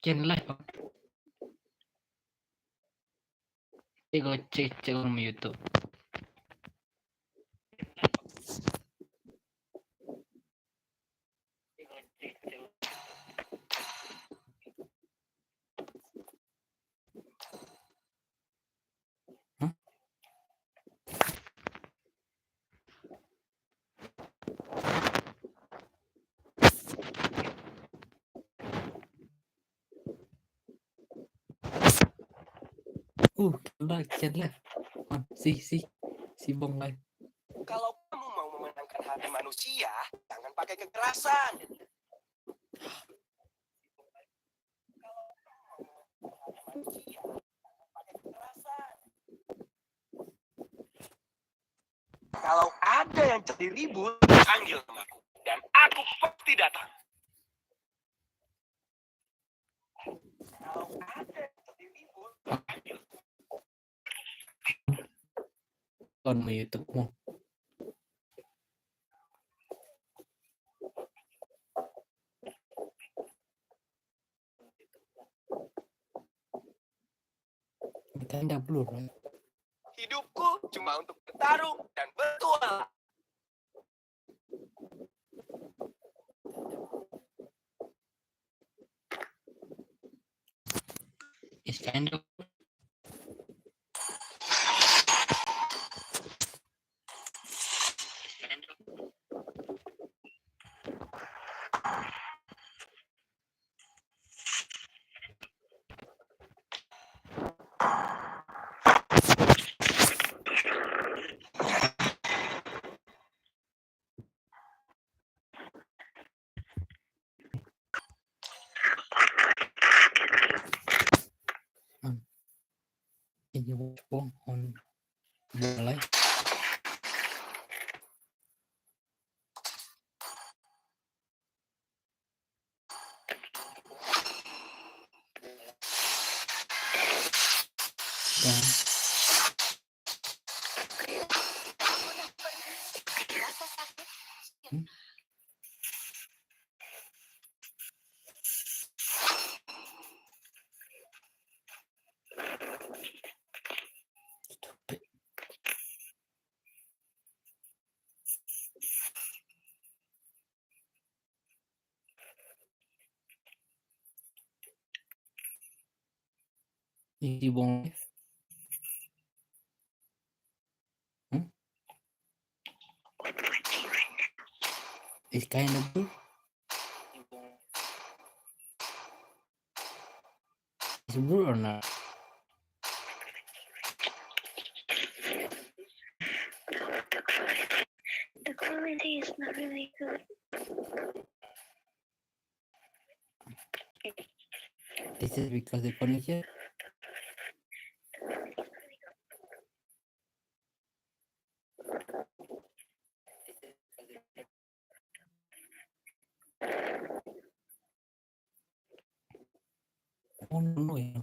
Channel live. Ego cek YouTube. Hah? Channel live. Si Bong live. Kalau kamu mau memenangkan hati manusia, jangan pakai kekerasan. Kalau ada yang jadi ribut, panggil namaku dan aku pasti datang. Kalau ada yang jadi ribut, panggil. On YouTube-mu. Tanda belum. Hidupku cuma untuk bertarung dan bertualang. Stand up. Can you watch Bong on Bong live? Si Bong live. It's kind of blue. It's blue or not? The quality is not really good. This is because the connection. Oh no, yeah.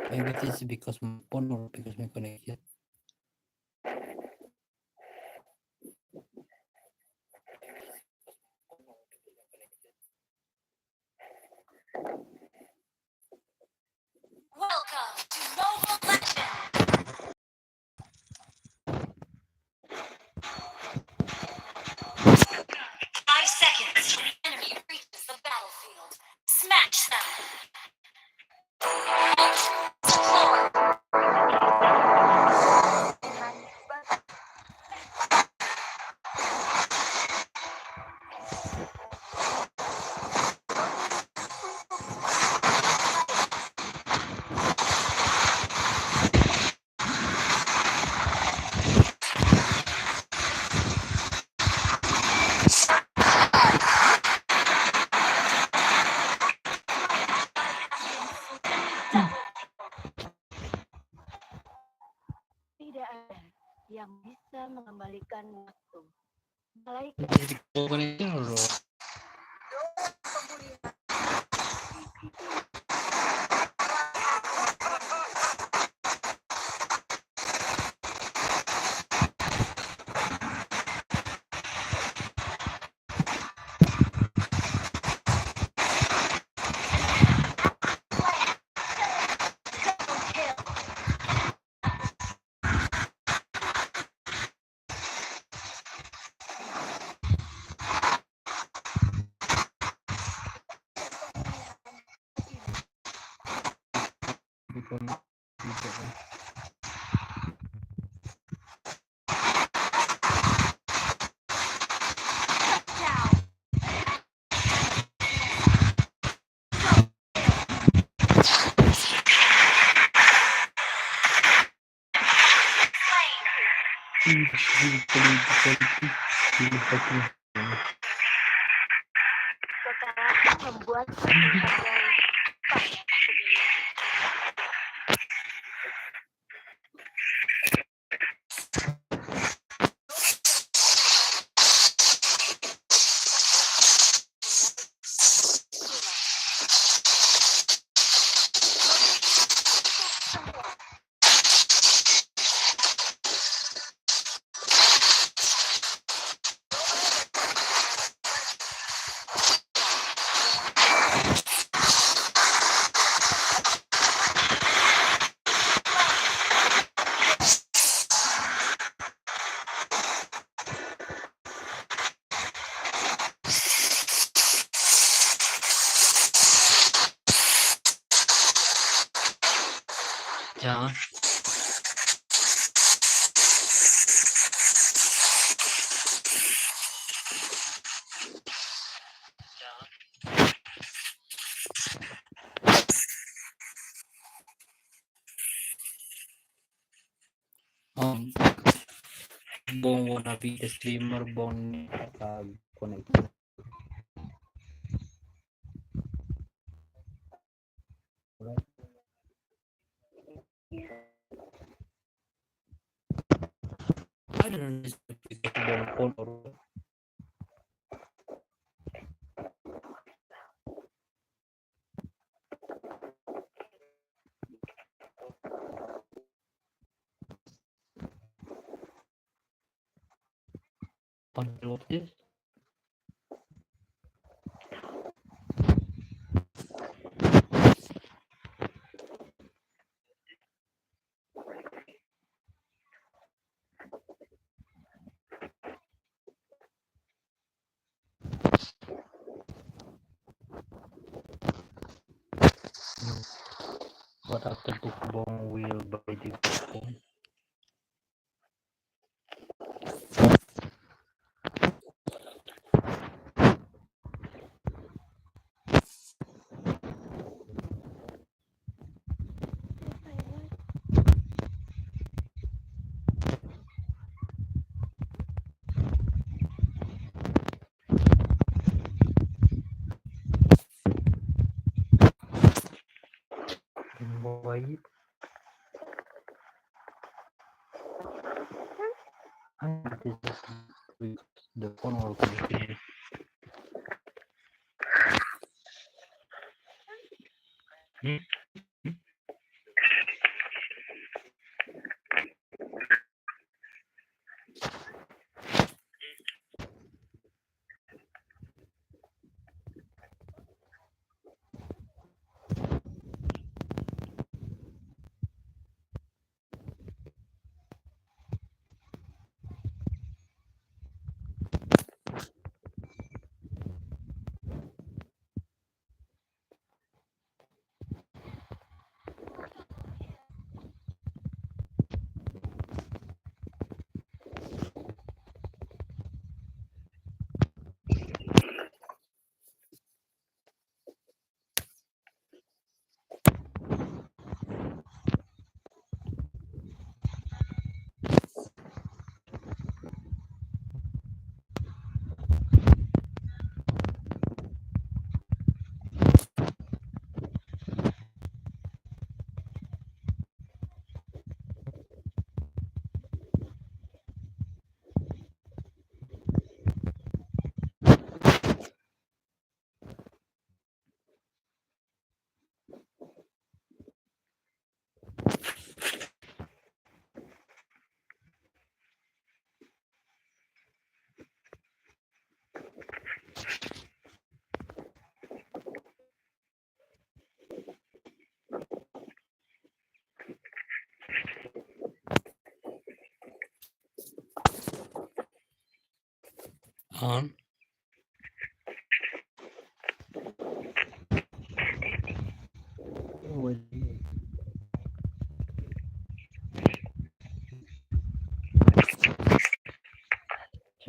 Maybe this is because my phone or because my connection. Welcome to Mobile Legends! 5 seconds till the enemy reaches the battlefield. Smash them! Deploy. Tidak ada yang bisa mengembalikan waktu. Malaikat Jadi connection or connect juga kan. Kekalahan membuatku menghargai apa yang aku miliki. Jangan. Bong wanna be the streamer, Bong connect. I don't understand because Bong phone or panel of this. But after this, Bong will buy the phone. Buy it. This is the phone will continue. On.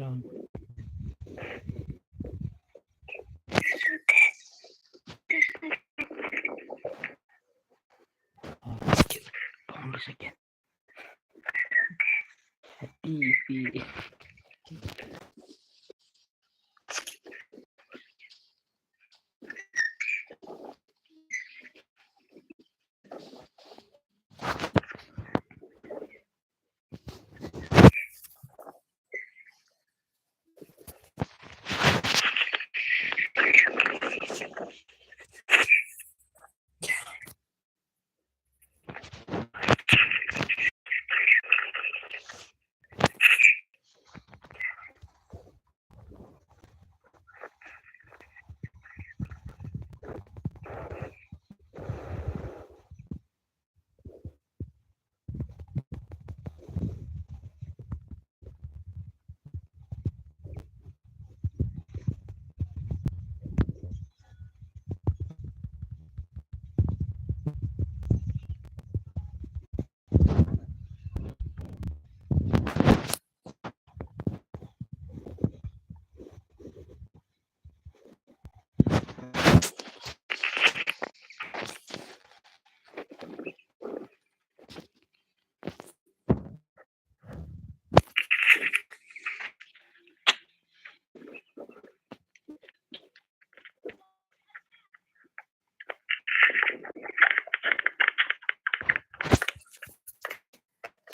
Down. Oh, hold a second. TV.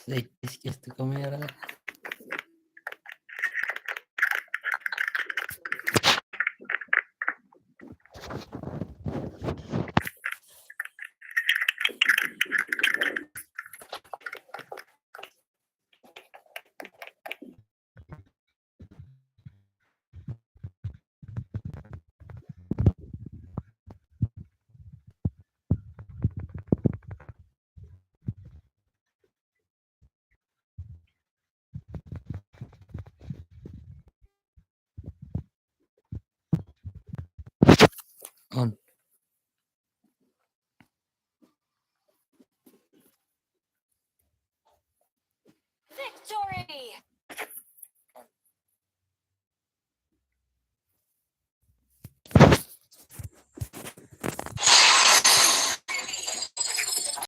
Say, kiss the camera. On. Victory!